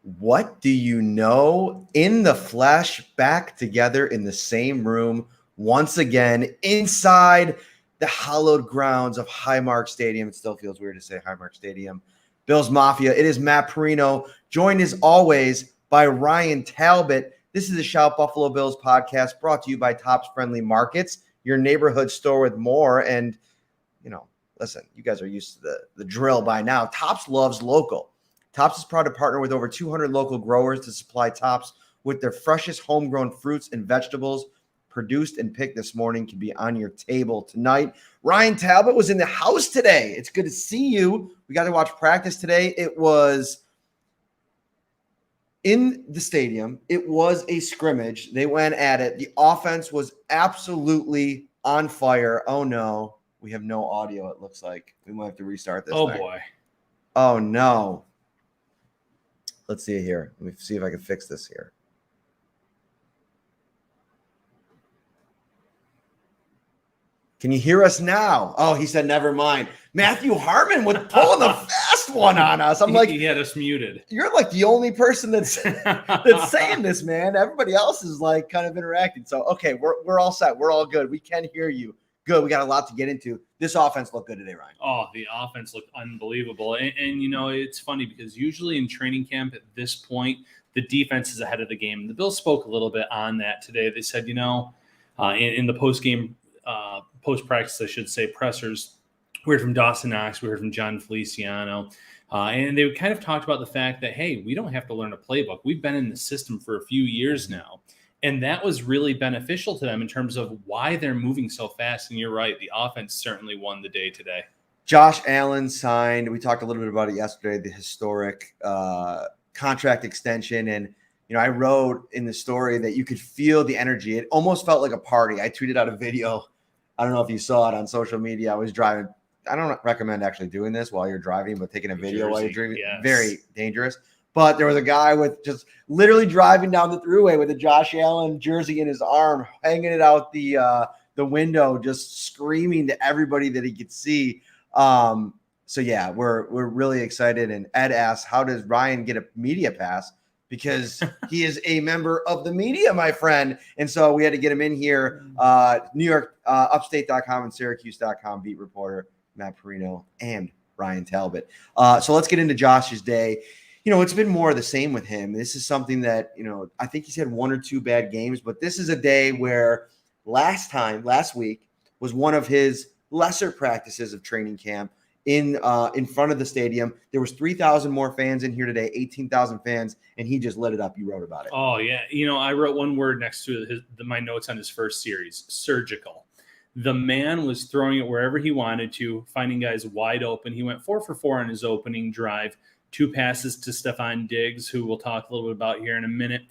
What do you know? In the flesh, back together in the same room once again inside the hallowed grounds of Highmark Stadium. It still feels weird to say Highmark Stadium. Bills Mafia. It is Matt Parrino, joined as always by Ryan Talbot. This is the Shout Buffalo Bills podcast brought to you by Tops Friendly Markets, your neighborhood store with more. And, listen, you guys are used to the drill by now. Tops loves local. Tops is proud to partner with over 200 local growers to supply Tops with their freshest homegrown fruits and vegetables produced and picked this morning can be on your table tonight. Ryan Talbot was in the house today. It's good to see you. We got to watch practice today. It was in the stadium. It was a scrimmage. They went at it. The offense was absolutely on fire. Oh, no. We have no audio, it looks like. We might have to restart this thing. Boy. Oh, no. Let's see it here. Let me see if I can fix this here. Can you hear us now? Oh, he said, never mind. Matthew Harmon was pulling the fast one on us. I'm like, he had us muted. You're like the only person that's saying this, man. Everybody else is like kind of interacting. So, okay, we're all set. We're all good. We can hear you. Good. We got a lot to get into. This offense looked good today, Ryan. Oh, the offense looked unbelievable. And it's funny because usually in training camp at this point, the defense is ahead of the game. The Bills spoke a little bit on that today. They said, in the post-game, post-practice, I should say, pressers, we heard from Dawson Knox, we heard from John Feliciano, and they kind of talked about the fact that, hey, we don't have to learn a playbook. We've been in the system for a few years now. And that was really beneficial to them in terms of why they're moving so fast. And you're right, the offense certainly won the day today. Josh Allen signed. We talked a little bit about it yesterday, the historic contract extension. And, I wrote in the story that you could feel the energy. It almost felt like a party. I tweeted out a video. I don't know if you saw it on social media. I was driving. I don't recommend actually doing this while you're driving, but taking a video while you're driving, yes. Very dangerous. But there was a guy with just literally driving down the thruway with a Josh Allen jersey in his arm, hanging it out the window, just screaming to everybody that he could see. So yeah, we're really excited. And Ed asked, how does Ryan get a media pass? Because he is a member of the media, my friend. And so we had to get him in here. New York, upstate.com and Syracuse.com beat reporter Matt Parrino and Ryan Talbot. So let's get into Josh's day. It's been more of the same with him. This is something that, I think he's had one or two bad games, but this is a day where last week was one of his lesser practices of training camp in front of the stadium. There was 3,000 more fans in here today, 18,000 fans, and he just lit it up. You wrote about it. Oh, yeah. I wrote one word next to my notes on his first series, surgical. The man was throwing it wherever he wanted to, finding guys wide open. He went 4 for 4 on his opening drive. 2 passes to Stephon Diggs, who we'll talk a little bit about here in a minute.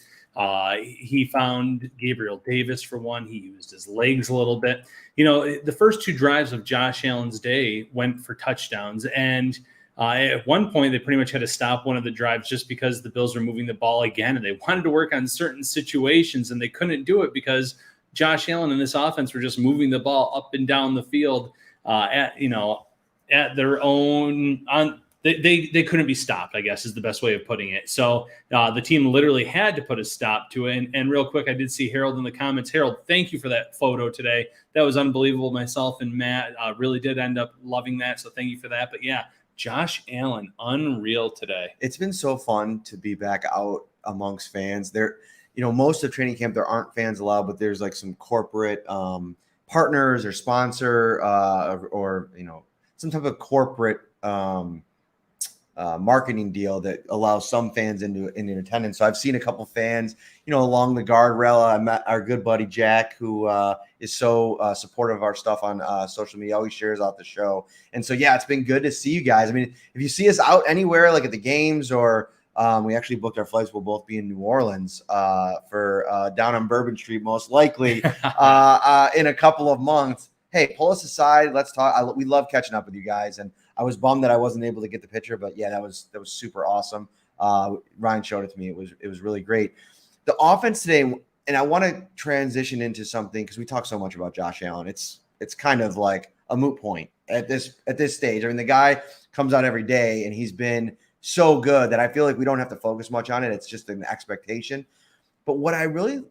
He found Gabriel Davis for one. He used his legs a little bit. The first 2 drives of Josh Allen's day went for touchdowns. And at one point, they pretty much had to stop one of the drives just because the Bills were moving the ball again. And they wanted to work on certain situations, and they couldn't do it because Josh Allen and this offense were just moving the ball up and down the field at their own They couldn't be stopped, I guess, is the best way of putting it. So the team literally had to put a stop to it. And real quick, I did see Harold in the comments. Harold, thank you for that photo today. That was unbelievable. Myself and Matt really did end up loving that. So thank you for that. But yeah, Josh Allen, unreal today. It's been so fun to be back out amongst fans. There, most of training camp, there aren't fans allowed, but there's like some corporate partners or sponsor or some type of corporate marketing deal that allows some fans into attendance. So I've seen a couple fans, along the guardrail. I met our good buddy Jack, who is so supportive of our stuff on social media. Always shares out the show. And so, yeah, it's been good to see you guys. I mean, if you see us out anywhere, like at the games or we actually booked our flights. We'll both be in New Orleans for down on Bourbon Street, most likely in a couple of months. Hey, pull us aside. Let's talk. We love catching up with you guys. And I was bummed that I wasn't able to get the picture, but yeah, that was super awesome. Ryan showed it to me. It was really great. The offense today, and I want to transition into something because we talk so much about Josh Allen. It's kind of like a moot point at this stage. I mean, the guy comes out every day and he's been so good that I feel like we don't have to focus much on it. It's just an expectation. But what I really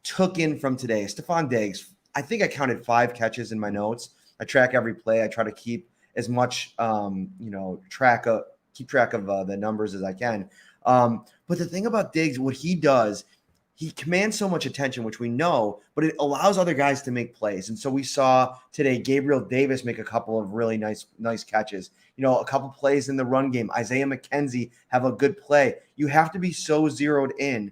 took in from today, Stephon Diggs, I think I counted 5 catches in my notes. I track every play. I try to keep as much, track of the numbers as I can. But the thing about Diggs, what he does, he commands so much attention, which we know, but it allows other guys to make plays. And so we saw today Gabriel Davis make a couple of really nice catches. A couple plays in the run game. Isaiah McKenzie have a good play. You have to be so zeroed in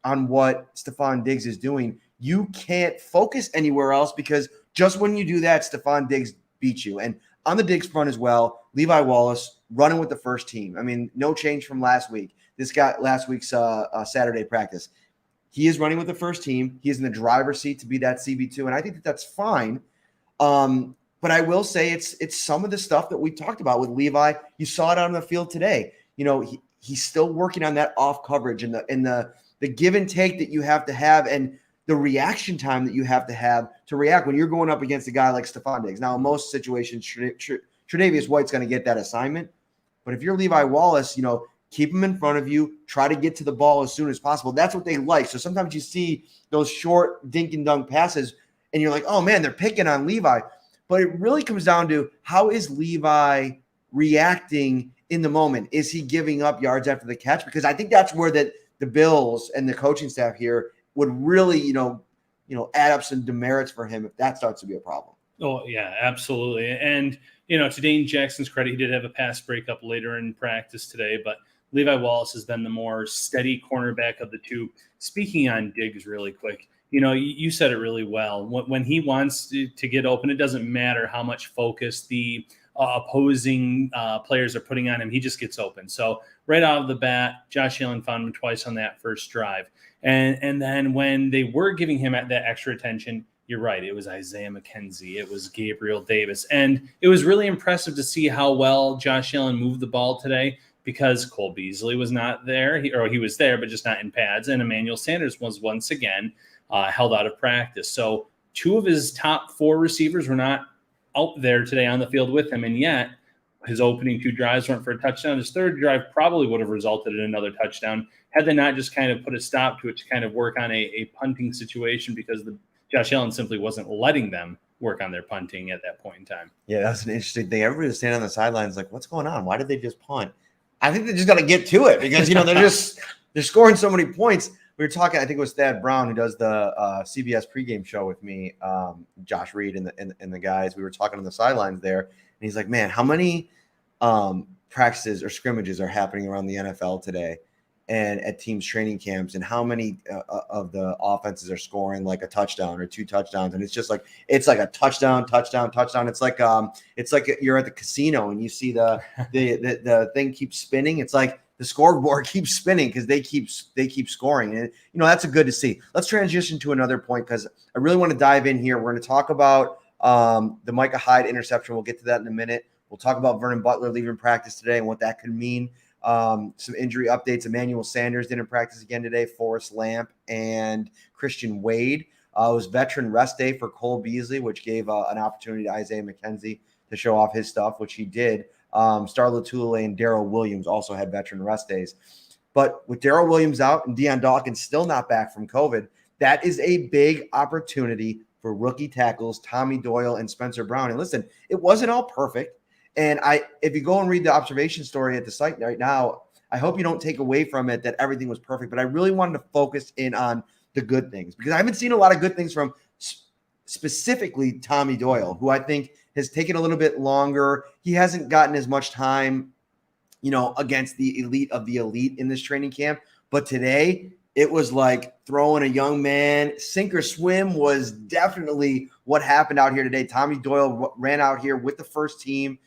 on what Stephon Diggs is doing. You can't focus anywhere else because just when you do that, Stephon Diggs beats you. And on the Diggs front as well, Levi Wallace running with the first team. I mean, no change from last week. This got last week's Saturday practice. He is running with the first team. He is in the driver's seat to be that CB2, and I think that's fine. But I will say it's some of the stuff that we talked about with Levi. You saw it out on the field today. He's still working on that off coverage and the give and take that you have to have and the reaction time that you have to react when you're going up against a guy like Stephon Diggs. Now, in most situations, Tre'Davious White's going to get that assignment. But if you're Levi Wallace, keep him in front of you. Try to get to the ball as soon as possible. That's what they like. So sometimes you see those short dink and dunk passes, and you're like, oh, man, they're picking on Levi. But it really comes down to how is Levi reacting in the moment? Is he giving up yards after the catch? Because I think that's where the Bills and the coaching staff here would really, add up some demerits for him if that starts to be a problem. Oh, yeah, absolutely. And, to Dane Jackson's credit, he did have a pass breakup later in practice today, but Levi Wallace has been the more steady cornerback of the two. Speaking on Diggs really quick, you said it really well. When he wants to get open, it doesn't matter how much focus the opposing players are putting on him. He just gets open. So right out of the bat, Josh Allen found him twice on that first drive. And then when they were giving him that extra attention, you're right. It was Isaiah McKenzie. It was Gabriel Davis. And it was really impressive to see how well Josh Allen moved the ball today because Cole Beasley was not there. He was there, but just not in pads. And Emmanuel Sanders was once again held out of practice. So 2 of his top 4 receivers were not out there today on the field with him. And yet his opening 2 drives went for a touchdown. His third drive probably would have resulted in another touchdown had they not just kind of put a stop to it to kind of work on a punting situation because Josh Allen simply wasn't letting them work on their punting at that point in time. Yeah, that's an interesting thing. Everybody was standing on the sidelines like, what's going on? Why did they just punt? I think they just got to get to it because, they're scoring so many points. We were talking, I think it was Thad Brown who does the CBS pregame show with me, Josh Reed and the guys. We were talking on the sidelines there, and he's like, man, how many practices or scrimmages are happening around the NFL today and at teams' training camps, and how many of the offenses are scoring like a touchdown or 2 touchdowns? And it's just like a touchdown. It's like you're at the casino and you see the thing keeps spinning. It's like the scoreboard keeps spinning because they keep scoring. And, that's a good to see. Let's transition to another point because I really want to dive in here. We're going to talk about the Micah Hyde interception. We'll get to that in a minute. We'll talk about Vernon Butler leaving practice today and what that could mean. Some injury updates. Emmanuel Sanders didn't practice again today. Forrest Lamp and Christian Wade. It was veteran rest day for Cole Beasley, which gave an opportunity to Isaiah McKenzie to show off his stuff, which he did. Star Lotulelei and Darrell Williams also had veteran rest days. But with Darrell Williams out and Deion Dawkins still not back from COVID, that is a big opportunity for rookie tackles Tommy Doyle and Spencer Brown. And listen, it wasn't all perfect. And if you go and read the observation story at the site right now, I hope you don't take away from it that everything was perfect. But I really wanted to focus in on the good things because I haven't seen a lot of good things from specifically Tommy Doyle, who I think has taken a little bit longer. He hasn't gotten as much time, against the elite of the elite in this training camp. But today it was like throwing a young man. Sink or swim was definitely what happened out here today. Tommy Doyle ran out here with the first team.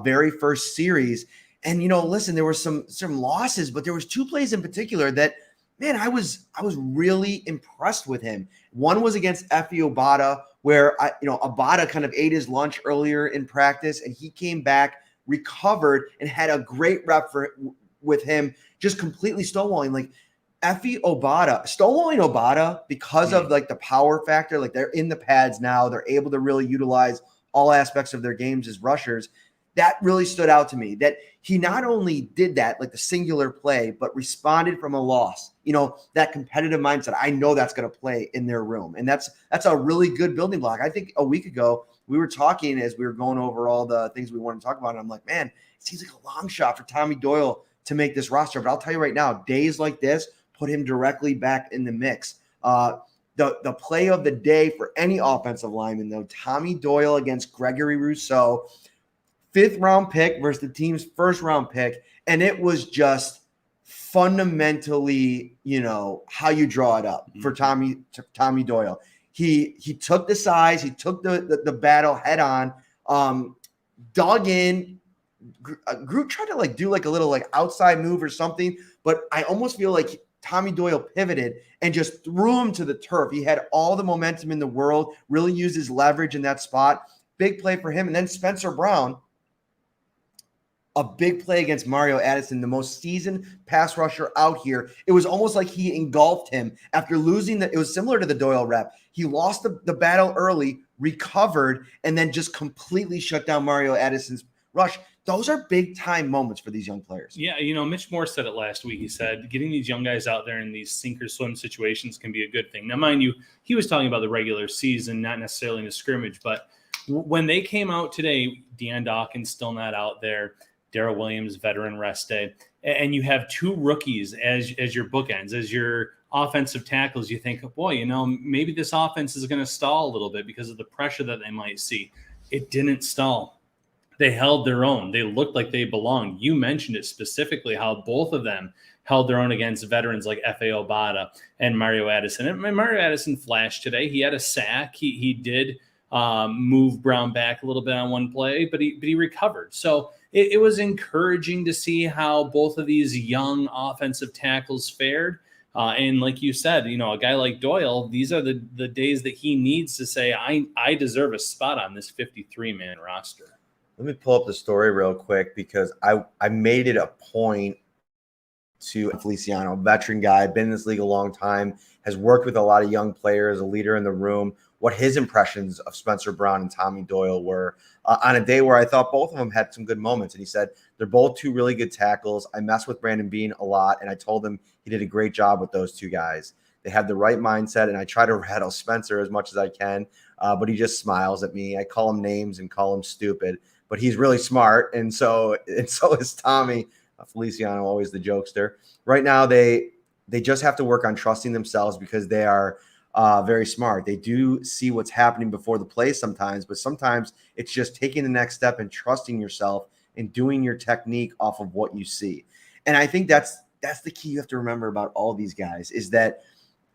Very first series. And, listen, there were some losses, but there was 2 plays in particular that, man, I was really impressed with him. One was against Efe Obada, where, Obada kind of ate his lunch earlier in practice, and he came back, recovered, and had a great rep with him, just completely stonewalling. Like, stonewalling Obada because of, like, the power factor. Like, they're in the pads now. They're able to really utilize all aspects of their games as rushers. that really stood out to me, that he not only did that, like the singular play, but responded from a loss. That competitive mindset. I know that's going to play in their room. And that's a really good building block. I think a week ago we were talking as we were going over all the things we want to talk about. And I'm like, man, it seems like a long shot for Tommy Doyle to make this roster. But I'll tell you right now, days like this put him directly back in the mix. The play of the day for any offensive lineman, though, Tommy Doyle against Gregory Rousseau, 5th round pick versus the team's 1st round pick. And it was just fundamentally, how you draw it up for Tommy Doyle. He took the size, he took the battle head on, dug in. Groot tried to do a little outside move or something, but I almost feel like Tommy Doyle pivoted and just threw him to the turf. He had all the momentum in the world, really used his leverage in that spot. Big play for him. And then Spencer Brown, a big play against Mario Addison, the most seasoned pass rusher out here. It was almost like he engulfed him after losing it was similar to the Doyle rep. He lost the battle early, recovered, and then just completely shut down Mario Addison's rush. Those are big time moments for these young players. Yeah. Mitch Moore said it last week. He said, getting these young guys out there in these sink or swim situations can be a good thing. Now, mind you, he was talking about the regular season, not necessarily in a scrimmage, but when they came out today, Deion Dawkins still not out there, Darrell Williams, veteran rest day, and you have 2 rookies as your bookends, as your offensive tackles. You think, boy, maybe this offense is going to stall a little bit because of the pressure that they might see. It didn't stall. They held their own. They looked like they belonged. You mentioned it specifically, how both of them held their own against veterans like F.A. Obata and Mario Addison. And Mario Addison flashed today. He had a sack. He did move Brown back a little bit on one play, but he recovered. So it was encouraging to see how both of these young offensive tackles fared. And like you said, a guy like Doyle, these are the days that he needs to say, I deserve a spot on this 53-man roster. Let me pull up the story real quick because I made it a point to Feliciano, a veteran guy, been in this league a long time, has worked with a lot of young players, a leader in the room, what his impressions of Spencer Brown and Tommy Doyle were on a day where I thought both of them had some good moments. And he said, they're both 2 really good tackles. I mess with Brandon Beane a lot, and I told him he did a great job with those 2 guys. They have the right mindset, and I try to rattle Spencer as much as I can, but he just smiles at me. I call him names and call him stupid, but he's really smart, and so is Tommy. Feliciano, always the jokester. Right now, they just have to work on trusting themselves because they are very smart. They do see what's happening before the play sometimes, but sometimes it's just taking the next step and trusting yourself and doing your technique off of what you see. And I think that's the key you have to remember about all these guys, is that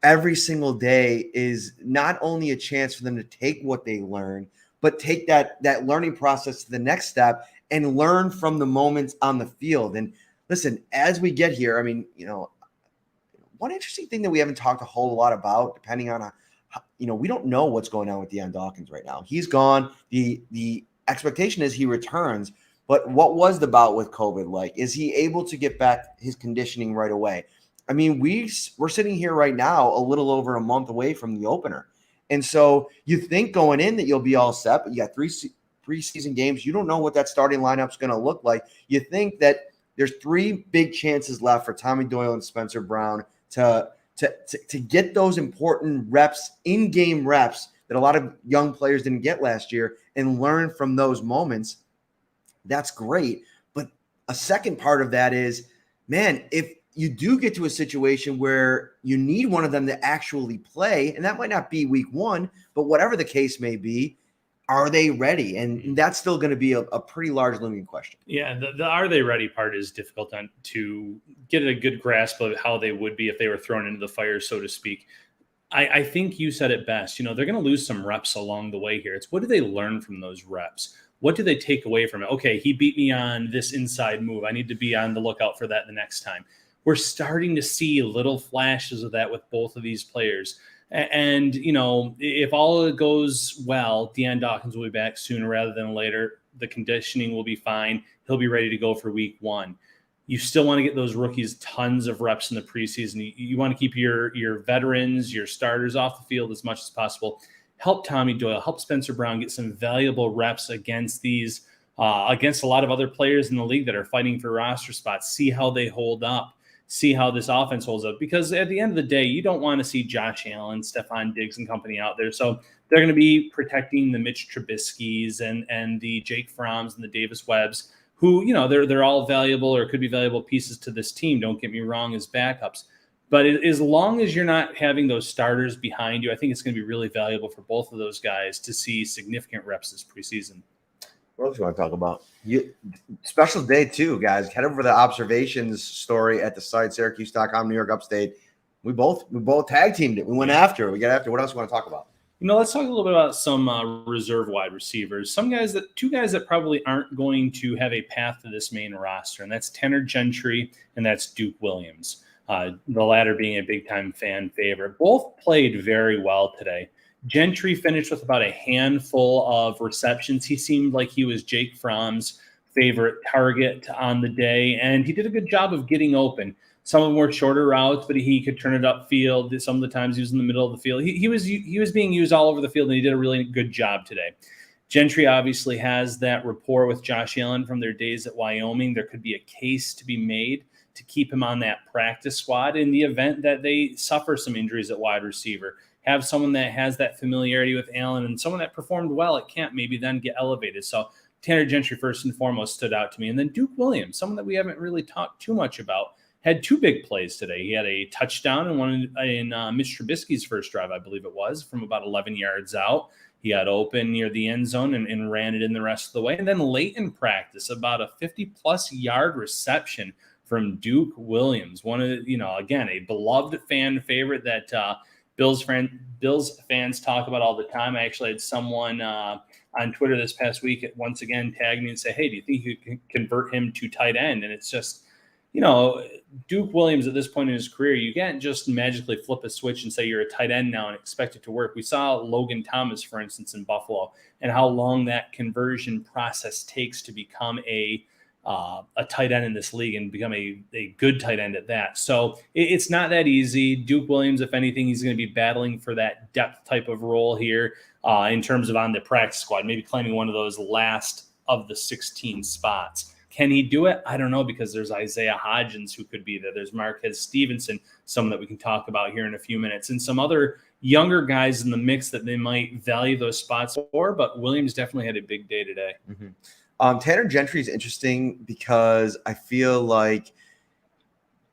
every single day is not only a chance for them to take what they learn, but take that learning process to the next step and learn from the moments on the field. And listen, as we get here, I mean, one interesting thing that we haven't talked a whole lot about, depending on, we don't know what's going on with Deion Dawkins right now. He's gone. The expectation is he returns, but what was the bout with COVID like? Is he able to get back his conditioning right away? I mean, we're sitting here right now a little over a month away from the opener. And so you think going in that you'll be all set, but you got 3 preseason games. You don't know what that starting lineup's going to look like. You think that there's 3 big chances left for Tommy Doyle and Spencer Brown to get those important reps, in-game reps that a lot of young players didn't get last year, and learn from those moments. That's great. But a second part of that is, man, if you do get to a situation where you need one of them to actually play, and that might not be week 1, but whatever the case may be, are they ready? And that's still going to be a pretty large looming question. Yeah, the are they ready part is difficult to get a good grasp of how they would be if they were thrown into the fire, so to speak. I think you said it best. They're going to lose some reps along the way here. It's what do they learn from those reps? What do they take away from it? Okay, he beat me on this inside move. I need to be on the lookout for that the next time. We're starting to see little flashes of that with both of these players. And, if all goes well, Deion Dawkins will be back sooner rather than later. The conditioning will be fine. He'll be ready to go for week 1. You still want to get those rookies tons of reps in the preseason. You want to keep your veterans, your starters off the field as much as possible. Help Tommy Doyle, help Spencer Brown get some valuable reps against these against a lot of other players in the league that are fighting for roster spots, see how they hold up, see how this offense holds up. Because at the end of the day, you don't want to see Josh Allen, Stephon Diggs and company out there. So they're going to be protecting the Mitch Trubisky's and the Jake Fromms and the Davis Webbs, who, they're all valuable or could be valuable pieces to this team. Don't get me wrong, as backups. But as long as you're not having those starters behind you, I think it's going to be really valuable for both of those guys to see significant reps this preseason. What else do you want to talk about? Special day too, guys. Head over to the observations story at the site, Syracuse.com, New York Upstate. We both tag teamed it. We went after it. We got after it. What else do you want to talk about? Let's talk a little bit about some reserve wide receivers. Two guys that probably aren't going to have a path to this main roster, and that's Tanner Gentry and that's Duke Williams. The latter being a big-time fan favorite. Both played very well today. Gentry finished with about a handful of receptions. He seemed like he was Jake Fromm's favorite target on the day, and he did a good job of getting open. Some of them were shorter routes, but he could turn it upfield. Some of the times he was in the middle of the field. He was being used all over the field, and he did a really good job today. Gentry obviously has that rapport with Josh Allen from their days at Wyoming. There could be a case to be made to keep him on that practice squad in the event that they suffer some injuries at wide receiver. Have someone that has that familiarity with Allen and someone that performed well at camp maybe then get elevated. So Tanner Gentry first and foremost stood out to me. And then Duke Williams, someone that we haven't really talked too much about, had two big plays today. He had a touchdown and one in Mitch Trubisky's first drive, I believe it was, from about 11 yards out. He got open near the end zone and ran it in the rest of the way. And then late in practice, about a 50-plus yard reception from Duke Williams, one of again, a beloved fan favorite that Bills fans talk about all the time. I actually had someone on Twitter this past week once again tag me and say, hey, do you think you can convert him to tight end? And it's just, Duke Williams at this point in his career, you can't just magically flip a switch and say you're a tight end now and expect it to work. We saw Logan Thomas, for instance, in Buffalo, and how long that conversion process takes to become a tight end in this league and become a good tight end at that. So it's not that easy. Duke Williams, if anything, he's going to be battling for that depth type of role here in terms of on the practice squad, maybe claiming one of those last of the 16 spots. Can he do it? I don't know, because there's Isaiah Hodgins who could be there. There's Marquez Stevenson, someone that we can talk about here in a few minutes, and some other younger guys in the mix that they might value those spots for, but Williams definitely had a big day today. Mm-hmm. Tanner Gentry is interesting because I feel like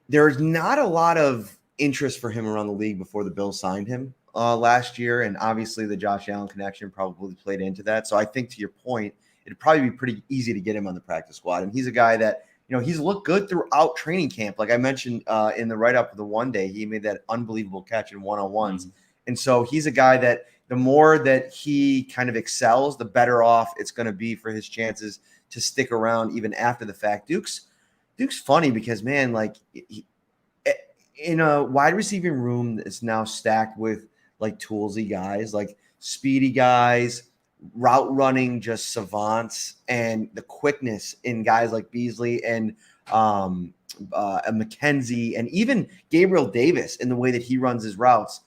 there's not a lot of interest for him around the league before the Bills signed him last year. And obviously the Josh Allen connection probably played into that. So I think, to your point, it'd probably be pretty easy to get him on the practice squad. And he's a guy that, he's looked good throughout training camp. Like I mentioned in the write-up of the one day, he made that unbelievable catch in one-on-ones. Mm-hmm. And so he's a guy that the more that he kind of excels, the better off it's going to be for his chances to stick around even after the fact. Duke's funny because, man, like in a wide receiving room that's now stacked with like toolsy guys, like speedy guys, route running just savants, and the quickness in guys like Beasley and McKenzie and even Gabriel Davis in the way that he runs his routes.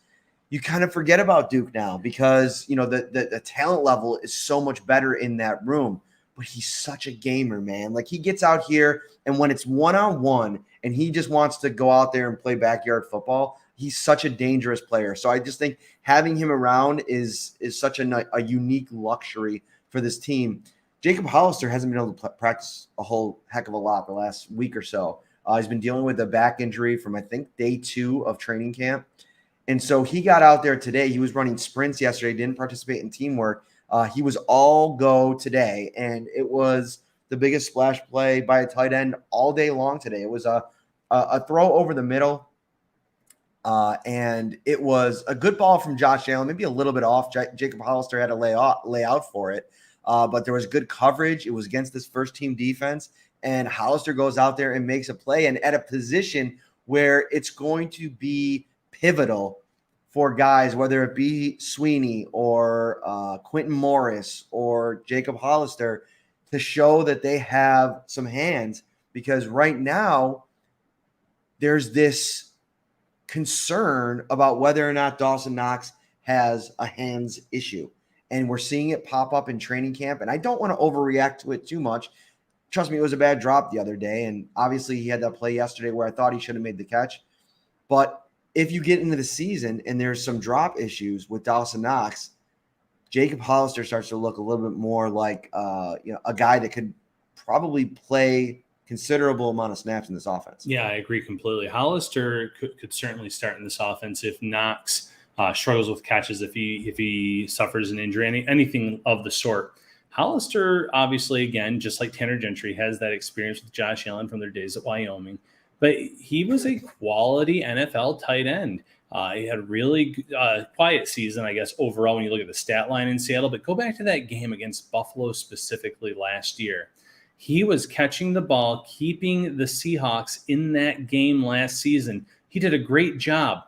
You kind of forget about Duke now because, the talent level is so much better in that room, but he's such a gamer, man. Like he gets out here and when it's one-on-one and he just wants to go out there and play backyard football, he's such a dangerous player. So I just think having him around is such a unique luxury for this team. Jacob Hollister hasn't been able to practice a whole heck of a lot the last week or so. He's been dealing with a back injury from, I think, day 2 of training camp. And so he got out there today. He was running sprints yesterday, didn't participate in teamwork. He was all go today, and it was the biggest splash play by a tight end all day long today. It was a throw over the middle, and it was a good ball from Josh Allen, maybe a little bit off. Jacob Hollister had to lay out for it, but there was good coverage. It was against this first-team defense, and Hollister goes out there and makes a play, and at a position where it's going to be pivotal for guys, whether it be Sweeney or Quentin Morris or Jacob Hollister, to show that they have some hands, because right now there's this concern about whether or not Dawson Knox has a hands issue. and we're seeing it pop up in training camp. And I don't want to overreact to it too much. Trust me, it was a bad drop the other day. And obviously he had that play yesterday where I thought he should have made the catch. But if you get into the season and there's some drop issues with Dawson Knox, Jacob Hollister starts to look a little bit more like a guy that could probably play considerable amount of snaps in this offense. Yeah, I agree completely. Hollister could certainly start in this offense if Knox struggles with catches, if he suffers an injury, anything of the sort. Hollister, obviously, again, just like Tanner Gentry, has that experience with Josh Allen from their days at Wyoming. But he was a quality NFL tight end. He had a really quiet season, I guess, overall when you look at the stat line in Seattle. But go back to that game against Buffalo specifically last year. He was catching the ball, keeping the Seahawks in that game last season. He did a great job.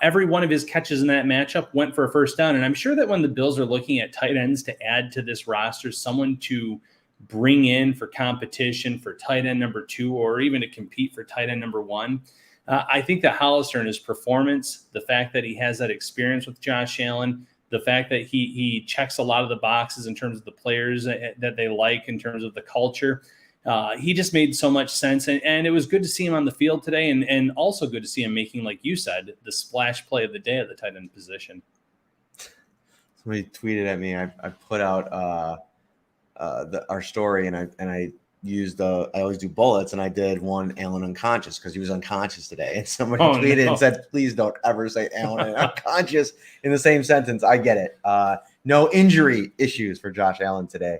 Every one of his catches in that matchup went for a first down. And I'm sure that when the Bills are looking at tight ends to add to this roster, someone to bring in for competition for tight end number 2 or even to compete for tight end number 1, I think that Hollister and his performance, the fact that he has that experience with Josh Allen, the fact that he checks a lot of the boxes in terms of the players that they like, in terms of the culture, he just made so much sense. And it was good to see him on the field today, and also good to see him making, like you said, the splash play of the day at the tight end position. Somebody tweeted at me. I put out our story, and I used I always do bullets, and I did one Allen unconscious because he was unconscious today. And somebody tweeted and said, please don't ever say Allen unconscious in the same sentence. I get it. No injury issues for Josh Allen today,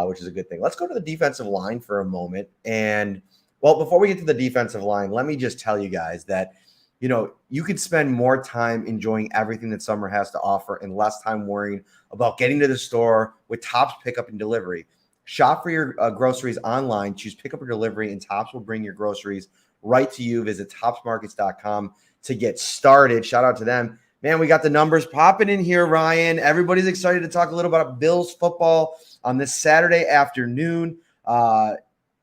which is a good thing. Let's go to the defensive line for a moment. And well, before we get to the defensive line, let me just tell you guys that, you could spend more time enjoying everything that summer has to offer and less time worrying about getting to the store with Tops Pickup and Delivery. Shop for your groceries online. Choose pickup or delivery, and Tops will bring your groceries right to you. Visit topsmarkets.com to get started. Shout out to them. Man, we got the numbers popping in here, Ryan. Everybody's excited to talk a little about Bills football on this Saturday afternoon.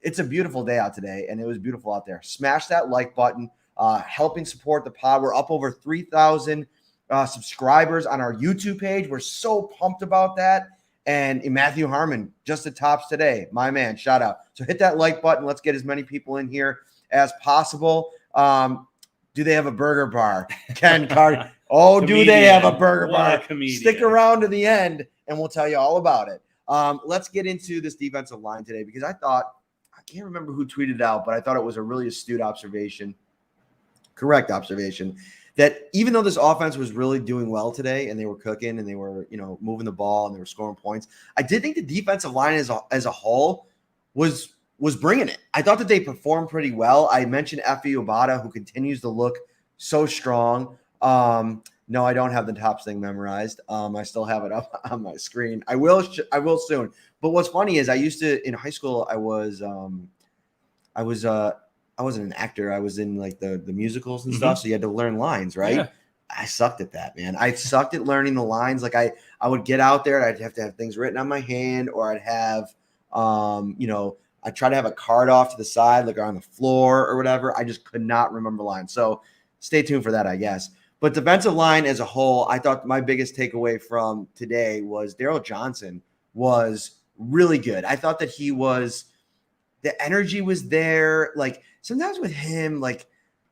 It's a beautiful day out today, and it was beautiful out there. Smash that like button, helping support the pod. We're up over 3,000 subscribers on our YouTube page. We're so pumped about that. And Matthew Harmon, just the Tops today. My man, shout out. So hit that like button. Let's get as many people in here as possible. Do they have a burger bar? Ken Card. Oh, do they have a burger bar? Stick around to the end, and we'll tell you all about it. Let's get into this defensive line today because I can't remember who tweeted it out, but I thought it was a really astute observation, correct observation, that even though this offense was really doing well today and they were cooking and they were, moving the ball and they were scoring points, I did think the defensive line as a whole was bringing it. I thought that they performed pretty well. I mentioned Efe Obada, who continues to look so strong. No, I don't have the Tops thing memorized. I still have it up on my screen. I will soon. But what's funny is I used to, in high school, I wasn't an actor. I was in like the musicals and stuff. So you had to learn lines, right? Yeah. I sucked at that, man. I sucked at learning the lines. Like I would get out there and I'd have to have things written on my hand, or I'd have, I'd try to have a card off to the side, like on the floor or whatever. I just could not remember lines. So stay tuned for that, I guess. But defensive line as a whole, I thought my biggest takeaway from today was Daryl Johnson was really good. I thought that the energy was there. Like sometimes with him, like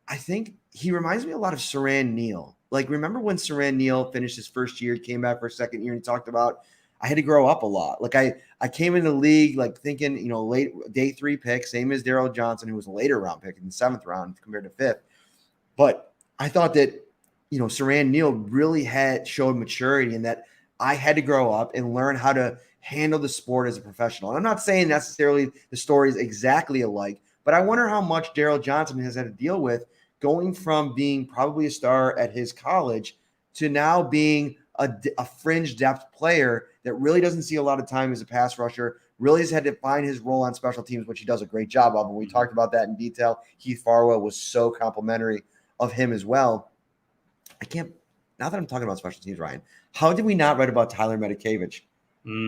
I think he reminds me a lot of Saran Neal. Like remember when Saran Neal finished his first year, came back for a second year, and he talked about I had to grow up a lot. Like I came into the league like thinking, late day 3 pick, same as Daryl Johnson, who was a later round pick in the 7th round compared to 5th. But I thought that Saran Neal really showed maturity, and that I had to grow up and learn how to handle the sport as a professional. And I'm not saying necessarily the story is exactly alike, but I wonder how much Daryl Johnson has had to deal with going from being probably a star at his college to now being a fringe depth player that really doesn't see a lot of time as a pass rusher, really has had to find his role on special teams, which he does a great job of. And we talked about that in detail. Heath Farwell was so complimentary of him as well. Now that I'm talking about special teams, Ryan, how did we not write about Tyler Medikevich?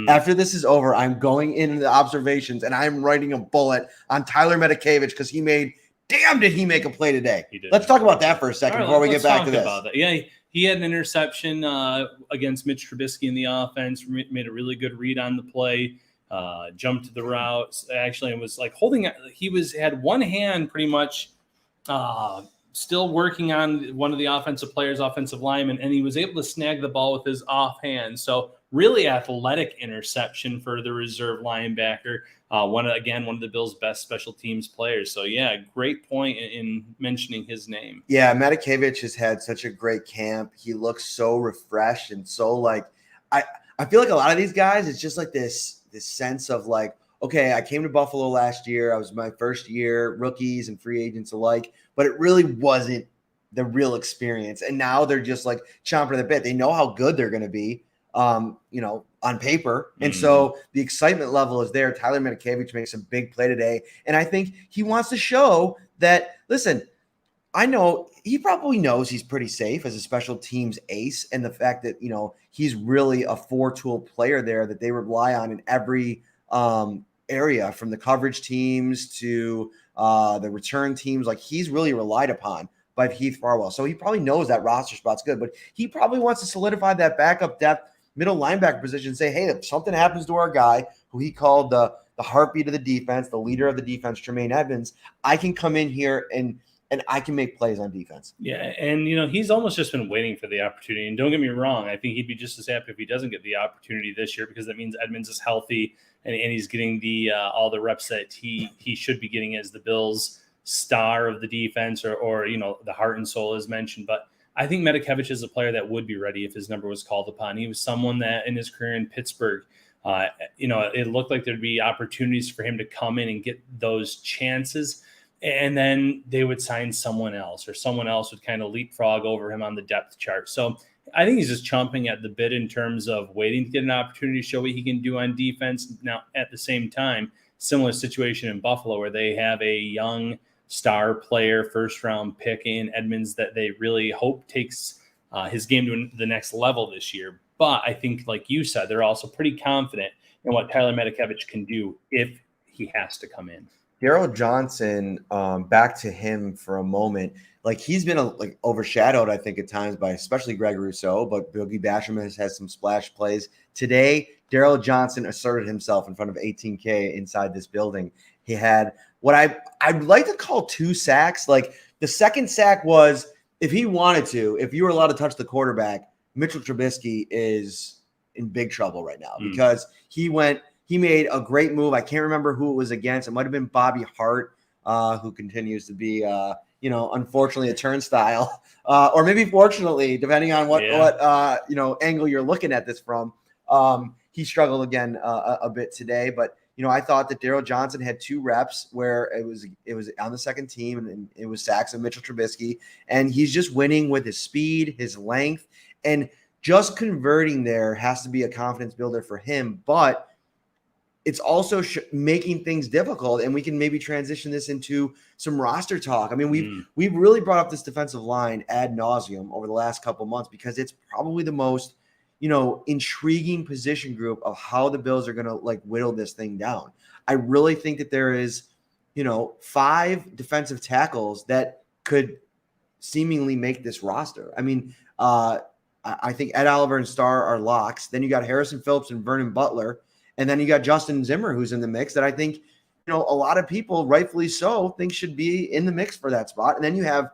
After this is over, I'm going into the observations and I'm writing a bullet on Tyler Medikevich because did he make a play today? Let's talk about that for a second before we get back to this. About that. Yeah, he had an interception against Mitch Trubisky in the offense, made a really good read on the play, jumped to the route. Actually, it was like had one hand pretty much still working on one of the offensive linemen, and he was able to snag the ball with his offhand. So really athletic interception for the reserve linebacker. One of the Bills' best special teams players. So yeah, great point in mentioning his name. Yeah, Matakevich has had such a great camp. He looks so refreshed and so like I feel like a lot of these guys, it's just like this sense of like, okay, I came to Buffalo last year. I was my first year, rookies and free agents alike, but it really wasn't the real experience. And now they're just like chomping at the bit. They know how good they're going to be, on paper. And so the excitement level is there. Tyler Matakevich makes a big play today. And I think he wants to show that, listen, I know he probably knows he's pretty safe as a special teams ace. And the fact that, he's really a 4-tool player there that they rely on in every area, from the coverage teams to the return teams. Like, he's really relied upon by Heath Farwell. So he probably knows that roster spot's good, but he probably wants to solidify that backup depth middle linebacker position and say, hey, if something happens to our guy who he called the heartbeat of the defense, the leader of the defense, Tremaine Edmonds, I can come in here and I can make plays on defense. Yeah, and, he's almost just been waiting for the opportunity. And don't get me wrong, I think he'd be just as happy if he doesn't get the opportunity this year, because that means Edmonds is healthy and he's getting the all the reps that he should be getting as the Bills' star of the defense or the heart and soul as mentioned. But I think Matakevich is a player that would be ready if his number was called upon. He was someone that in his career in Pittsburgh, it looked like there'd be opportunities for him to come in and get those chances. And then they would sign someone else, or someone else would kind of leapfrog over him on the depth chart. So I think he's just chomping at the bit in terms of waiting to get an opportunity to show what he can do on defense. Now, at the same time, similar situation in Buffalo where they have a young star player, first-round pick in Edmonds that they really hope takes his game to the next level this year. But I think, like you said, they're also pretty confident in what Tyler Matakevich can do if he has to come in. Daryl Johnson, back to him for a moment. Like, he's been overshadowed, I think, at times by especially Greg Rousseau, but Boogie Basham has had some splash plays. Today, Daryl Johnson asserted himself in front of 18K inside this building. He had what I'd like to call 2 sacks. Like, the second sack was, if he wanted to, if you were allowed to touch the quarterback, Mitchell Trubisky is in big trouble right now because he made a great move. I can't remember who it was against. It might have been Bobby Hart, who continues to be, unfortunately a turnstile, or maybe fortunately, depending on what angle you're looking at this from. He struggled again a bit today, but I thought that Daryl Johnson had 2 reps where it was on the second team, and it was sacks of Mitchell Trubisky, and he's just winning with his speed, his length, and just converting there has to be a confidence builder for him, but it's also making things difficult, and we can maybe transition this into some roster talk. I mean, we've really brought up this defensive line ad nauseum over the last couple of months because it's probably the most intriguing position group of how the Bills are going to whittle this thing down. I really think that there is, 5 defensive tackles that could seemingly make this roster. I mean, I think Ed Oliver and Starr are locks. Then you got Harrison Phillips and Vernon Butler. And then you got Justin Zimmer, who's in the mix that I think, a lot of people, rightfully so, think should be in the mix for that spot. And then you have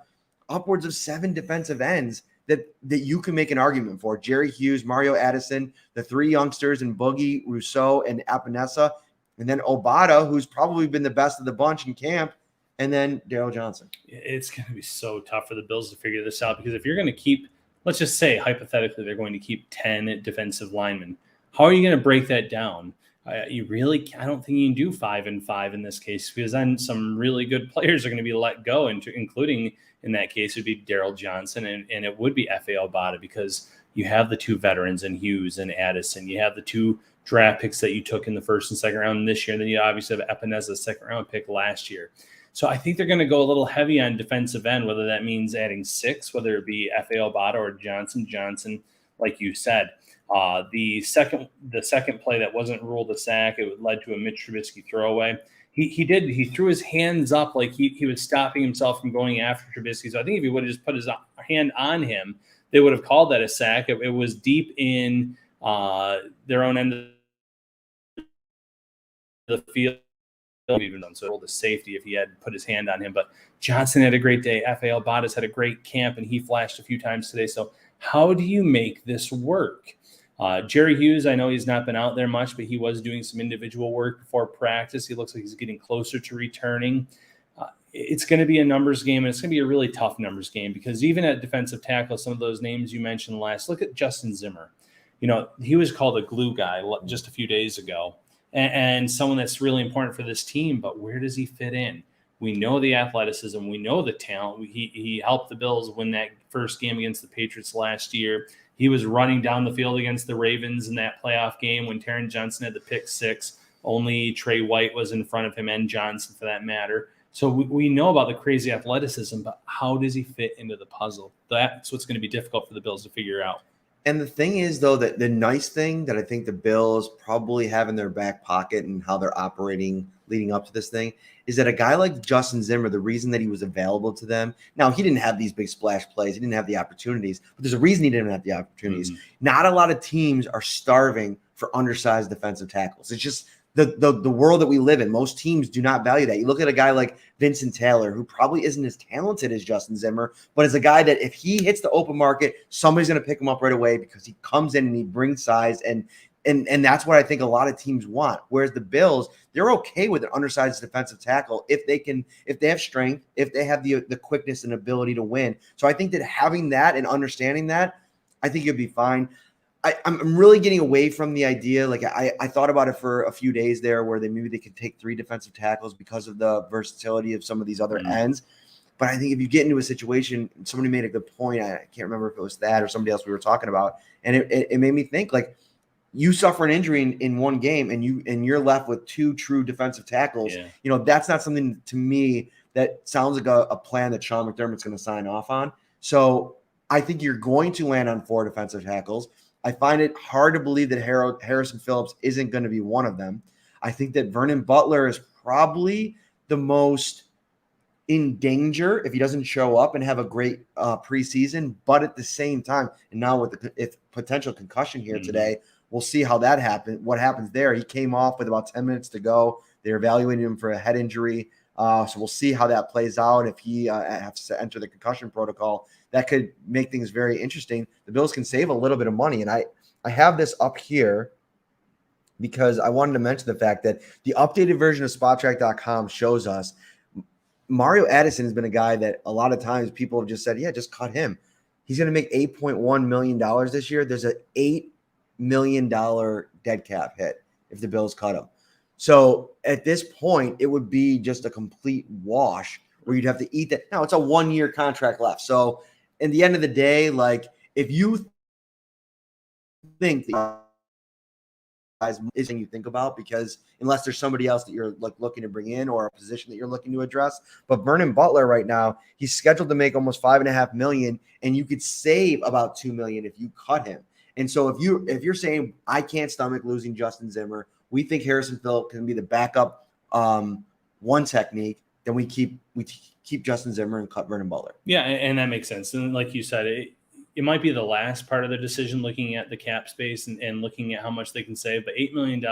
upwards of 7 defensive ends that you can make an argument for. Jerry Hughes, Mario Addison, the 3 youngsters in Boogie, Rousseau, and Epinesa, and then Obata, who's probably been the best of the bunch in camp, and then Daryl Johnson. It's going to be so tough for the Bills to figure this out, because if you're going to keep, let's just say hypothetically they're going to keep 10 defensive linemen, how are you going to break that down? I don't think you can do 5 and 5 in this case, because then some really good players are going to be let go, including in that case would be Daryl Johnson and it would be F.A. Obata, because you have the 2 veterans in Hughes and Addison. You have the 2 draft picks that you took in the first and second round this year. And then you obviously have Epinesa, second round pick last year. So I think they're going to go a little heavy on defensive end, whether that means adding 6, whether it be F.A. Obata or Johnson, like you said. The second play that wasn't ruled a sack, it led to a Mitch Trubisky throwaway. He did. He threw his hands up like he was stopping himself from going after Trubisky. So I think if he would have just put his hand on him, they would have called that a sack. It was deep in their own end of the field. Even done so the safety if he had put his hand on him. But Johnson had a great day. F.A.L. Bottas had a great camp, and he flashed a few times today. So how do you make this work? Jerry Hughes, I know he's not been out there much, but he was doing some individual work before practice. He looks like he's getting closer to returning. It's going to be a numbers game, and it's going to be a really tough numbers game because even at defensive tackle, some of those names you mentioned last, look at Justin Zimmer. He was called a glue guy just a few days ago. And someone that's really important for this team, but where does he fit in? We know the athleticism. We know the talent. He helped the Bills win that first game against the Patriots last year. He was running down the field against the Ravens in that playoff game when Taron Johnson had the pick six. Only Trey White was in front of him and Johnson for that matter. So we know about the crazy athleticism, but how does he fit into the puzzle? That's what's going to be difficult for the Bills to figure out. And the thing is, though, that the nice thing that I think the Bills probably have in their back pocket and how they're operating leading up to this thing is that a guy like Justin Zimmer, the reason that he was available to them, now he didn't have these big splash plays, he didn't have the opportunities, but there's a reason he didn't have the opportunities. Mm-hmm. Not a lot of teams are starving for undersized defensive tackles. It's just the world that we live in. Most teams do not value that. You look at a guy like Vincent Taylor, who probably isn't as talented as Justin Zimmer, but is a guy that if he hits the open market, somebody's going to pick him up right away because he comes in and he brings size, and that's what I think a lot of teams want. Whereas the Bills, they're okay with an undersized defensive tackle if they have strength, if they have the quickness and ability to win. So I think that having that and understanding that, I think you'll be fine. I'm really getting away from the idea. Like I thought about it for a few days there where maybe they could take 3 defensive tackles because of the versatility of some of these other ends. But I think if you get into a situation, somebody made a good point. I can't remember if it was that or somebody else we were talking about. And it made me think, like, you suffer an injury in one game and you're left with 2 true defensive tackles. Yeah. That's not something to me that sounds like a plan that Sean McDermott's going to sign off on. So I think you're going to land on 4 defensive tackles. I find it hard to believe that Harrison Phillips isn't going to be one of them. I think that Vernon Butler is probably the most in danger if he doesn't show up and have a great preseason. But at the same time, and now with the potential concussion here today, we'll see how that happens. What happens there? He came off with about 10 minutes to go. They're evaluating him for a head injury. So we'll see how that plays out. If he has to enter the concussion protocol, that could make things very interesting. The Bills can save a little bit of money. And I have this up here because I wanted to mention the fact that the updated version of SpotTrack.com shows us Mario Addison has been a guy that a lot of times people have just said, yeah, just cut him. He's going to make $8.1 million this year. There's an $8 million dead cap hit if the Bills cut him. So at this point, it would be just a complete wash where you'd have to eat that. Now, it's a 1-year contract left. So in the end of the day, like, if you think the guys is something you think about, because unless there's somebody else that you're like looking to bring in or a position that you're looking to address. But Vernon Butler right now, he's scheduled to make almost $5.5 million, and you could save about $2 million if you cut him. And so if you're saying I can't stomach losing Justin Zimmer, we think Harrison Phillips can be the backup one technique, then we keep Justin Zimmer and cut Vernon Butler. Yeah, and that makes sense. And like you said, it might be the last part of the decision, looking at the cap space and looking at how much they can save. But $8 million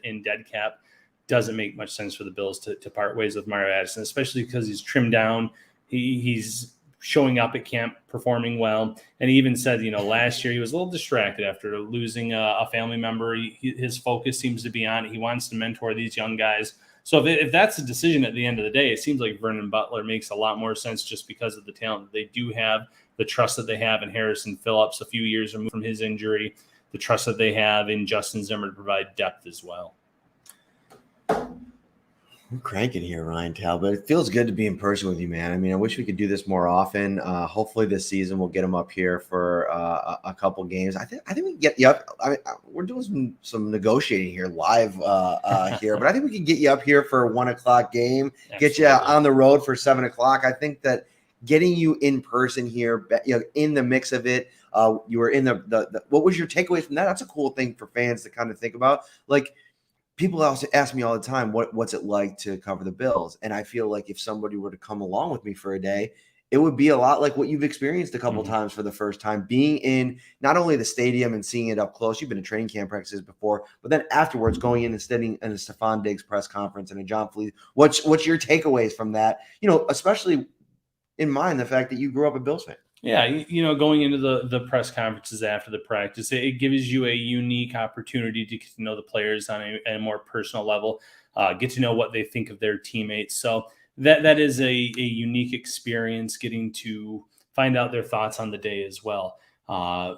in dead cap doesn't make much sense for the Bills to part ways with Mario Addison, especially because he's trimmed down. He's showing up at camp, performing well. And he even said, last year he was a little distracted after losing a family member. His focus seems to be on it. He wants to mentor these young guys. So if that's a decision at the end of the day, it seems like Vernon Butler makes a lot more sense just because of the talent that they do have, the trust that they have in Harrison Phillips a few years removed from his injury, the trust that they have in Justin Zimmer to provide depth as well. I'm cranking here, Ryan Talbot. It feels good to be in person with you, man. I mean, I wish we could do this more often. Hopefully this season we'll get him up here for a couple games. I think we can get you up. We're doing some negotiating here live here, but I think we can get you up here for a 1:00 game, Absolutely. Get you on the road for 7:00. I think that getting you in person here, in the mix of it, you were in the what was your takeaway from that? That's a cool thing for fans to kind of think about. Like, people also ask me all the time, what's it like to cover the Bills? And I feel like if somebody were to come along with me for a day, it would be a lot like what you've experienced a couple times for the first time, being in not only the stadium and seeing it up close. You've been to training camp practices before, but then afterwards going in and sitting in a Stephon Diggs press conference and a John Fleet. What's your takeaways from that? Especially in mind, the fact that you grew up a Bills fan. Yeah, going into the press conferences after the practice, it gives you a unique opportunity to get to know the players on a more personal level, get to know what they think of their teammates. So that is a unique experience, getting to find out their thoughts on the day as well. I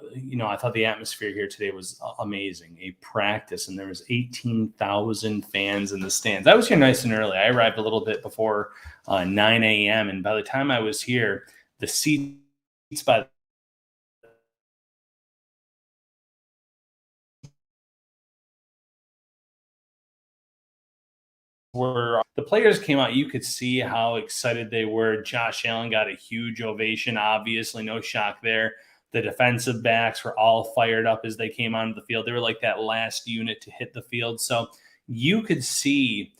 thought the atmosphere here today was amazing. A practice, and there was 18,000 fans in the stands. I was here nice and early. I arrived a little bit before 9 a.m., and by the time I was here, the seats by were the players came out. You could see how excited they were. Josh Allen got a huge ovation. Obviously, no shock there. The defensive backs were all fired up as they came onto the field. They were like that last unit to hit the field. So you could see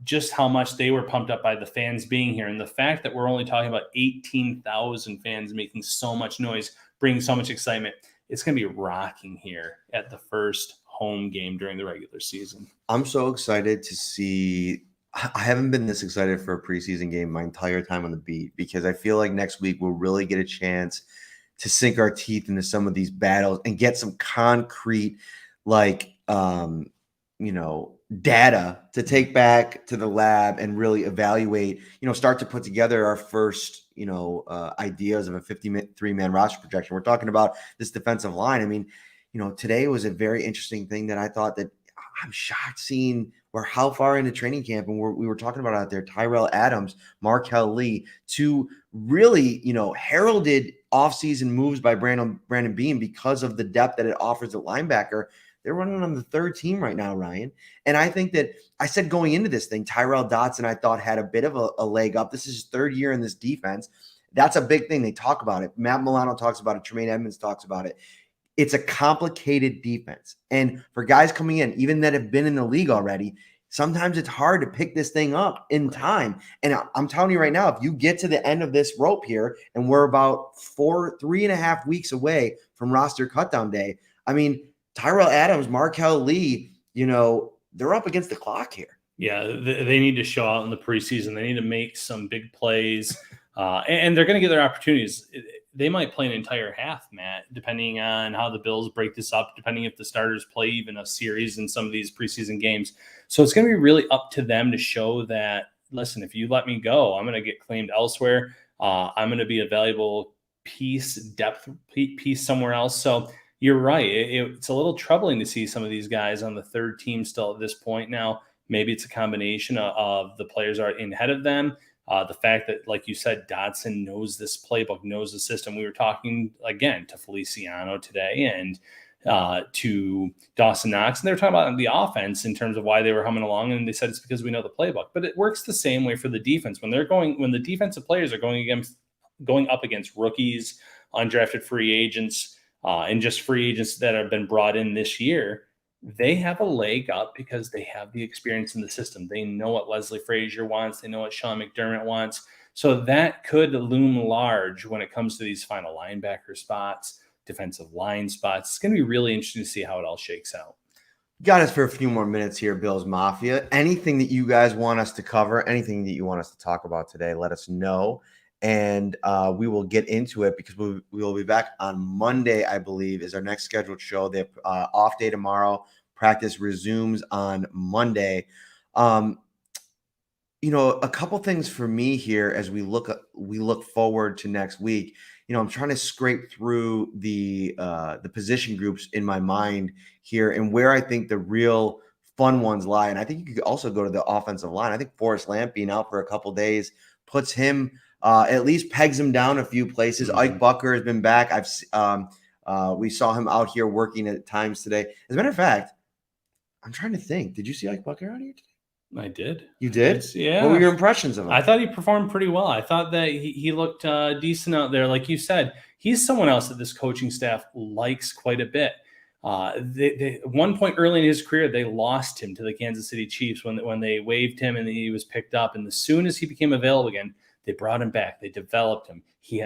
just how much they were pumped up by the fans being here. And the fact that we're only talking about 18,000 fans making so much noise, bringing so much excitement, it's going to be rocking here at the first home game during the regular season. I'm so excited to see. I haven't been this excited for a preseason game my entire time on the beat, because I feel like next week we'll really get a chance to sink our teeth into some of these battles and get some concrete, data to take back to the lab and really evaluate, start to put together our first, ideas of a 53-man roster projection. We're talking about this defensive line. I mean, today was a very interesting thing that I thought that I'm shocked seeing how far into training camp, and we were talking about out there, Tyrell Adams, Markel Lee, two really, heralded offseason moves by Brandon Beam because of the depth that it offers at linebacker. They're running on the third team right now, Ryan. And I think that I said going into this thing, Tyrell Dotson, I thought, had a bit of a leg up. This is his third year in this defense. That's a big thing. They talk about it. Matt Milano talks about it. Tremaine Edmonds talks about it. It's a complicated defense. And for guys coming in, even that have been in the league already, sometimes it's hard to pick this thing up in time. And I'm telling you right now, if you get to the end of this rope here, and we're about 3.5 weeks away from roster cutdown day, I mean, Tyrell Adams, Markel Lee, they're up against the clock here. Yeah, they need to show out in the preseason. They need to make some big plays, and they're going to get their opportunities. They might play an entire half, Matt, depending on how the Bills break this up, depending if the starters play even a series in some of these preseason games. So it's going to be really up to them to show that, listen, if you let me go, I'm going to get claimed elsewhere. I'm going to be a valuable depth piece somewhere else. So you're right. It's a little troubling to see some of these guys on the third team still at this point. Now, maybe it's a combination of the players are in ahead of them. The fact that, like you said, Dotson knows this playbook, knows the system. We were talking, again, to Feliciano today and to Dawson Knox, and they were talking about the offense in terms of why they were humming along, and they said it's because we know the playbook. But it works the same way for the defense. When the defensive players are going up against rookies, undrafted free agents, and just free agents that have been brought in this year, they have a leg up because they have the experience in the system. They know what Leslie Frazier wants. They know what Sean McDermott wants. So that could loom large when it comes to these final linebacker spots, defensive line spots. It's going to be really interesting to see how it all shakes out. Got us for a few more minutes here, Bills Mafia. Anything that you guys want us to cover, anything that you want us to talk about today, let us know. And we will get into it, because we will be back on Monday, I believe, is our next scheduled show. They have off day tomorrow. Practice resumes on Monday. A couple things for me here as we look forward to next week. I'm trying to scrape through the position groups in my mind here and where I think the real fun ones lie. And I think you could also go to the offensive line. I think Forrest Lamp being out for a couple days puts him at least pegs him down a few places. Mm-hmm. Ike Bucker has been back. We saw him out here working at times today. As a matter of fact, I'm trying to think. Did you see Ike Bucker out here today? I did. You did? Yeah. What were your impressions of him? I thought he performed pretty well. I thought that he looked decent out there. Like you said, he's someone else that this coaching staff likes quite a bit. At one point early in his career, they lost him to the Kansas City Chiefs when they waived him and he was picked up. And as soon as he became available again, they brought him back. They developed him. He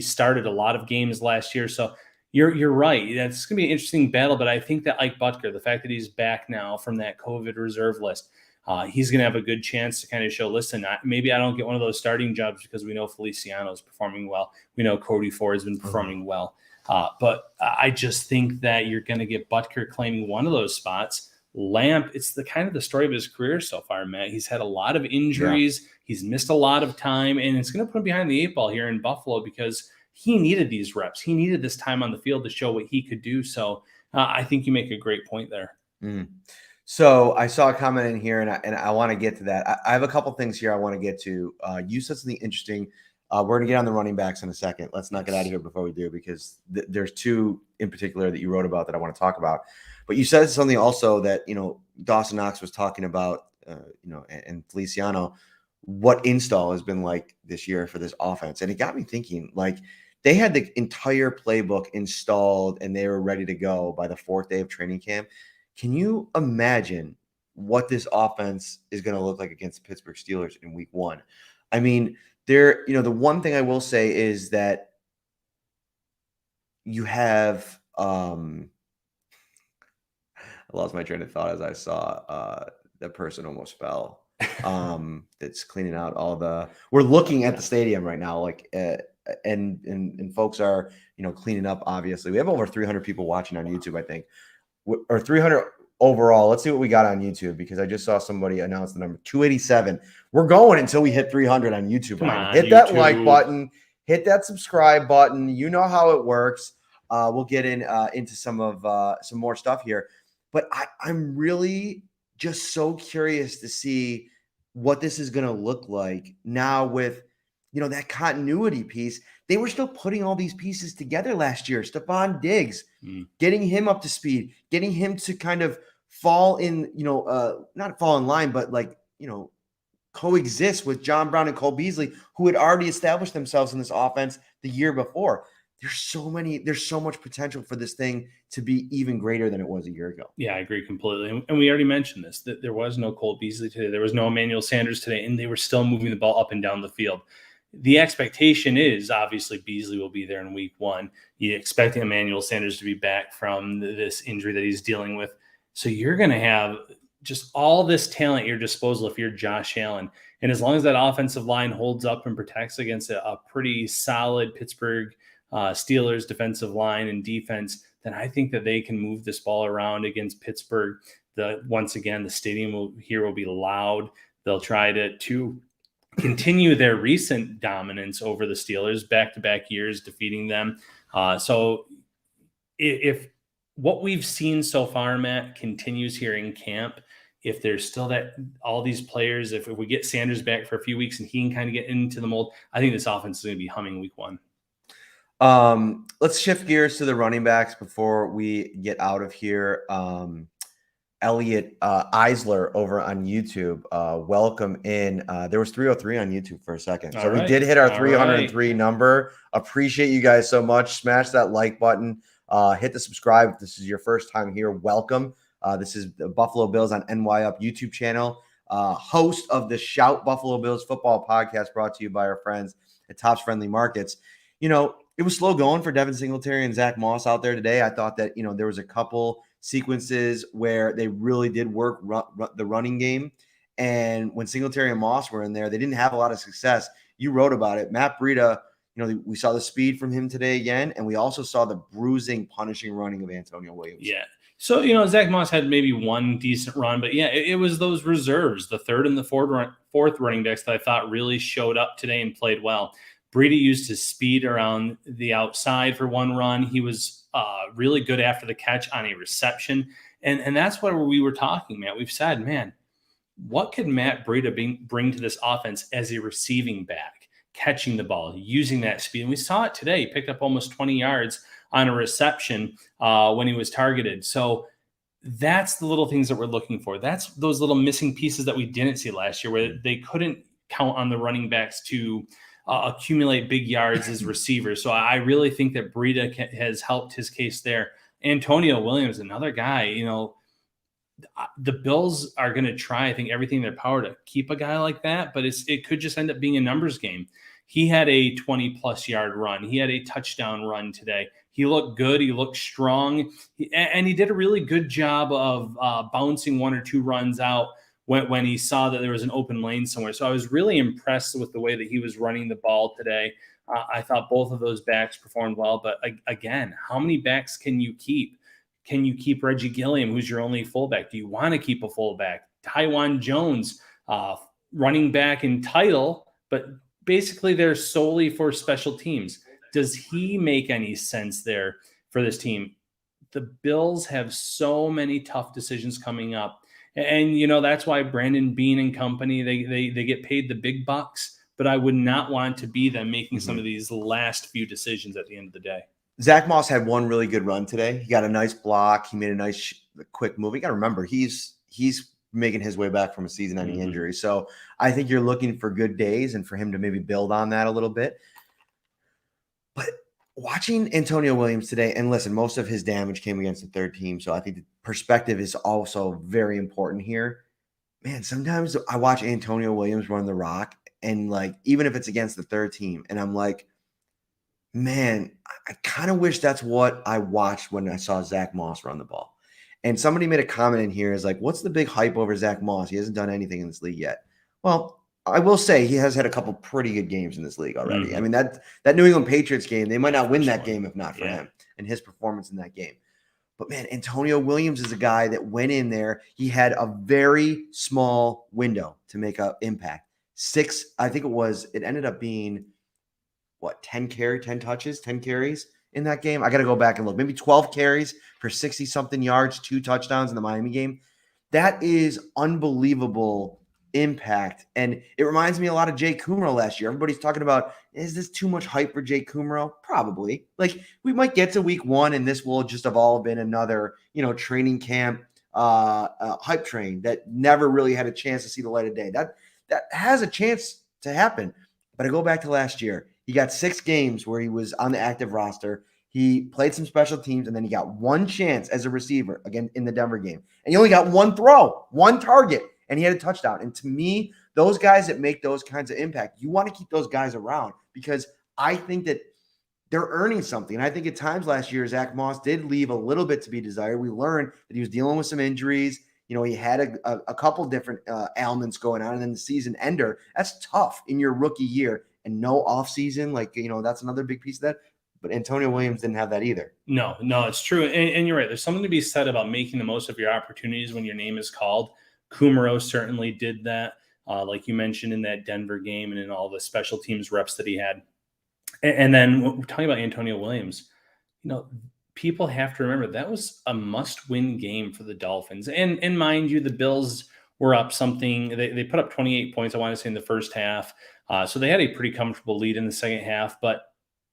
started a lot of games last year. So you're right. That's going to be an interesting battle. But I think that Ike Butker, the fact that he's back now from that COVID reserve list, he's going to have a good chance to kind of show, listen, maybe I don't get one of those starting jobs because we know Feliciano is performing well. We know Cody Ford has been performing well. But I just think that you're going to get Butker claiming one of those spots. Lamp, it's the kind of the story of his career so far, Matt. He's had a lot of injuries. Yeah. He's missed a lot of time, and it's going to put him behind the 8 ball here in Buffalo because he needed these reps. He needed this time on the field to show what he could do. So I think you make a great point there. So I saw a comment in here, and I want to get to that. I have a couple things here I want to get to. You said something interesting. We're going to get on the running backs in a second. Let's not get out of here before we do, because there's two in particular that you wrote about that I want to talk about. But you said something also that, Dawson Knox was talking about, and Feliciano, what install has been like this year for this offense. And it got me thinking, like, they had the entire playbook installed and they were ready to go by the 4th day of training camp. Can you imagine what this offense is going to look like against the Pittsburgh Steelers in week 1? I mean, the one thing I will say is that you have I lost my train of thought as I saw that person almost fell. That's cleaning out we're looking at the stadium right now, like and folks are cleaning up. Obviously, we have over 300 people watching on YouTube, I think, or 300 overall. Let's see what we got on YouTube, because I just saw somebody announce the number 287. We're going until we hit 300 on YouTube. Hit that like button, hit that subscribe button. You know how it works. We'll get into some more stuff here, but I'm really just so curious to see what this is going to look like now with that continuity piece. They were still putting all these pieces together last year. Stephon Diggs, getting him up to speed, getting him to kind of fall in, not fall in line, but coexist with John Brown and Cole Beasley, who had already established themselves in this offense the year before. There's so much potential for this thing to be even greater than it was a year ago. Yeah, I agree completely. And we already mentioned this, that there was no Cole Beasley today. There was no Emmanuel Sanders today, and they were still moving the ball up and down the field. The expectation is obviously Beasley will be there in week 1. You're expecting Emmanuel Sanders to be back from this injury that he's dealing with. So you're going to have just all this talent at your disposal if you're Josh Allen. And as long as that offensive line holds up and protects against a pretty solid Pittsburgh Steelers defensive line and defense, then I think that they can move this ball around against Pittsburgh. Once again, the stadium will be loud. They'll try to continue their recent dominance over the Steelers, back-to-back years defeating them. So if what we've seen so far, Matt, continues here in camp, if there's still all these players, if we get Sanders back for a few weeks and he can kind of get into the mold, I think this offense is going to be humming week 1. Let's shift gears to the running backs before we get out of here. Elliot Eisler over on YouTube, welcome in. There was 303 on YouTube for a second. So we did hit our 303 number. Appreciate you guys so much. Smash that like button. Hit the subscribe. If this is your first time here, welcome. This is the Buffalo Bills on NY Up YouTube channel. Host of the Shout Buffalo Bills football podcast, brought to you by our friends at Tops Friendly Markets. It was slow going for Devin Singletary and Zach Moss out there today. I thought that, there was a couple sequences where they really did work the running game. And when Singletary and Moss were in there, they didn't have a lot of success. You wrote about it. Matt Breida, we saw the speed from him today again. And we also saw the bruising, punishing running of Antonio Williams. Yeah. So, Zach Moss had maybe one decent run, but yeah, it was those reserves, the third and the fourth running backs that I thought really showed up today and played well. Breida used his speed around the outside for one run. He was really good after the catch on a reception. And that's what we were talking, Matt. We've said, man, what could Matt Breida bring to this offense as a receiving back, catching the ball, using that speed? And we saw it today. He picked up almost 20 yards on a reception when he was targeted. So that's the little things that we're looking for. That's those little missing pieces that we didn't see last year, where they couldn't count on the running backs to accumulate big yards as receivers. So I really think that Breida has helped his case there. Antonio Williams, another guy, the Bills are going to try, I think, everything in their power to keep a guy like that, but it could just end up being a numbers game. He had a 20-plus yard run. He had a touchdown run today. He looked good. He looked strong. And he did a really good job of bouncing one or two runs out when he saw that there was an open lane somewhere. So I was really impressed with the way that he was running the ball today. I thought both of those backs performed well. But again, how many backs can you keep? Can you keep Reggie Gilliam, who's your only fullback? Do you want to keep a fullback? Taiwan Jones, running back in title, but basically they're solely for special teams. Does he make any sense there for this team? The Bills have so many tough decisions coming up. And, that's why Brandon Beane and company, they get paid the big bucks, but I would not want to be them making some of these last few decisions at the end of the day. Zach Moss had one really good run today. He got a nice block. He made a nice quick move. You got to remember, he's making his way back from a season-ending injury. So I think you're looking for good days and for him to maybe build on that a little bit. But watching Antonio Williams today, and listen, most of his damage came against the third team. So I think the perspective is also very important here. Man, sometimes I watch Antonio Williams run the rock, and even if it's against the third team, and I'm like, man, I kind of wish that's what I watched when I saw Zach Moss run the ball. And somebody made a comment in here is like, what's the big hype over Zach Moss? He hasn't done anything in this league yet. Well, I will say he has had a couple pretty good games in this league already. I mean, that New England Patriots game, they might not win that game if not for him and his performance in that game. But man, Antonio Williams is a guy that went in there. He had a very small window to make an impact. It ended up being 10 touches, 10 carries in that game. I got to go back and look. Maybe 12 carries for 60-something yards, 2 touchdowns in the Miami game. That is unbelievable impact. And it reminds me a lot of Jay Kumro last year. Everybody's talking about, is this too much hype for Jay Kumro? Probably. We might get to week 1 and this will just evolve in another, training camp hype train that never really had a chance to see the light of day. That has a chance to happen. But I go back to last year. He got 6 games where he was on the active roster. He played some special teams, and then he got 1 chance as a receiver, again, in the Denver game. And he only got 1 throw, 1 target, and he had a touchdown. And to me, those guys that make those kinds of impact, you want to keep those guys around because I think that they're earning something. And I think at times last year, Zach Moss did leave a little bit to be desired. We learned that he was dealing with some injuries. He had a couple different ailments going on, and then the season ender. That's tough in your rookie year. And no offseason, that's another big piece of that. But Antonio Williams didn't have that either. No, it's true. And you're right. There's something to be said about making the most of your opportunities when your name is called. Kumaro certainly did that, like you mentioned in that Denver game and in all the special teams reps that he had. And then when we're talking about Antonio Williams, people have to remember that was a must-win game for the Dolphins. And mind you, the Bills were up something. They put up 28 points, I want to say, in the first half. So they had a pretty comfortable lead in the second half. But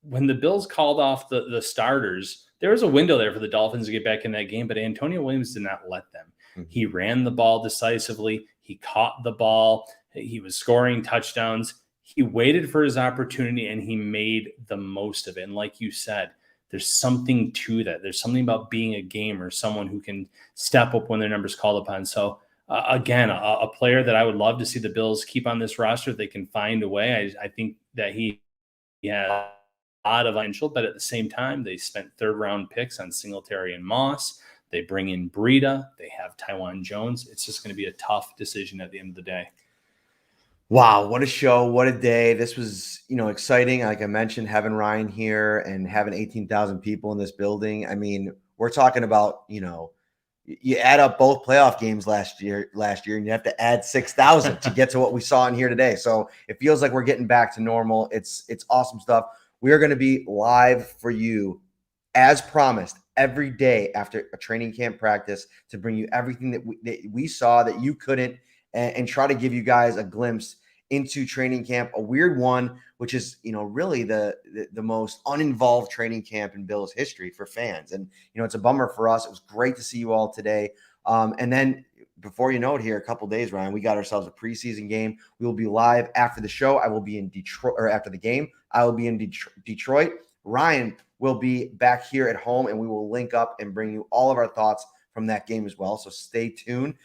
when the Bills called off the starters, there was a window there for the Dolphins to get back in that game, but Antonio Williams did not let them. He ran the ball decisively. He caught the ball. He was scoring touchdowns. He waited for his opportunity, and he made the most of it. And like you said, there's something to that. There's something about being a gamer, someone who can step up when their number's called upon. So, again, a player that I would love to see the Bills keep on this roster if they can find a way. I think that he has a lot of potential, but at the same time, they spent 3rd-round picks on Singletary and Moss. They bring in Breida. They have Taiwan Jones. It's just going to be a tough decision at the end of the day. Wow, what a show. What a day. This was, exciting. Like I mentioned, having Ryan here and having 18,000 people in this building. I mean, we're talking about, you add up both playoff games last year, and you have to add 6,000 to get to what we saw in here today. So it feels like we're getting back to normal. It's awesome stuff. We are going to be live for you as promised every day after a training camp practice to bring you everything that we saw that you couldn't and try to give you guys a glimpse into training camp, a weird one, which is, really the most uninvolved training camp in Bills history for fans. And, it's a bummer for us. It was great to see you all today. And then before you know it here, a couple days, Ryan, we got ourselves a preseason game. We will be live after the show. I will be in Detroit, or after the game, I will be in Detroit. Ryan, will be back here at home, and we will link up and bring you all of our thoughts from that game as well. So stay tuned.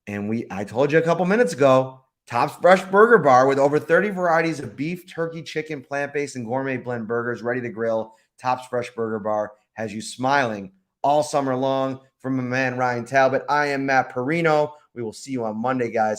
And I told you a couple minutes ago, Top's Fresh Burger Bar with over 30 varieties of beef, turkey, chicken, plant-based, and gourmet blend burgers ready to grill. Top's Fresh Burger Bar has you smiling all summer long. From my man Ryan Talbot, I am Matt Parrino. We will see you on Monday, guys.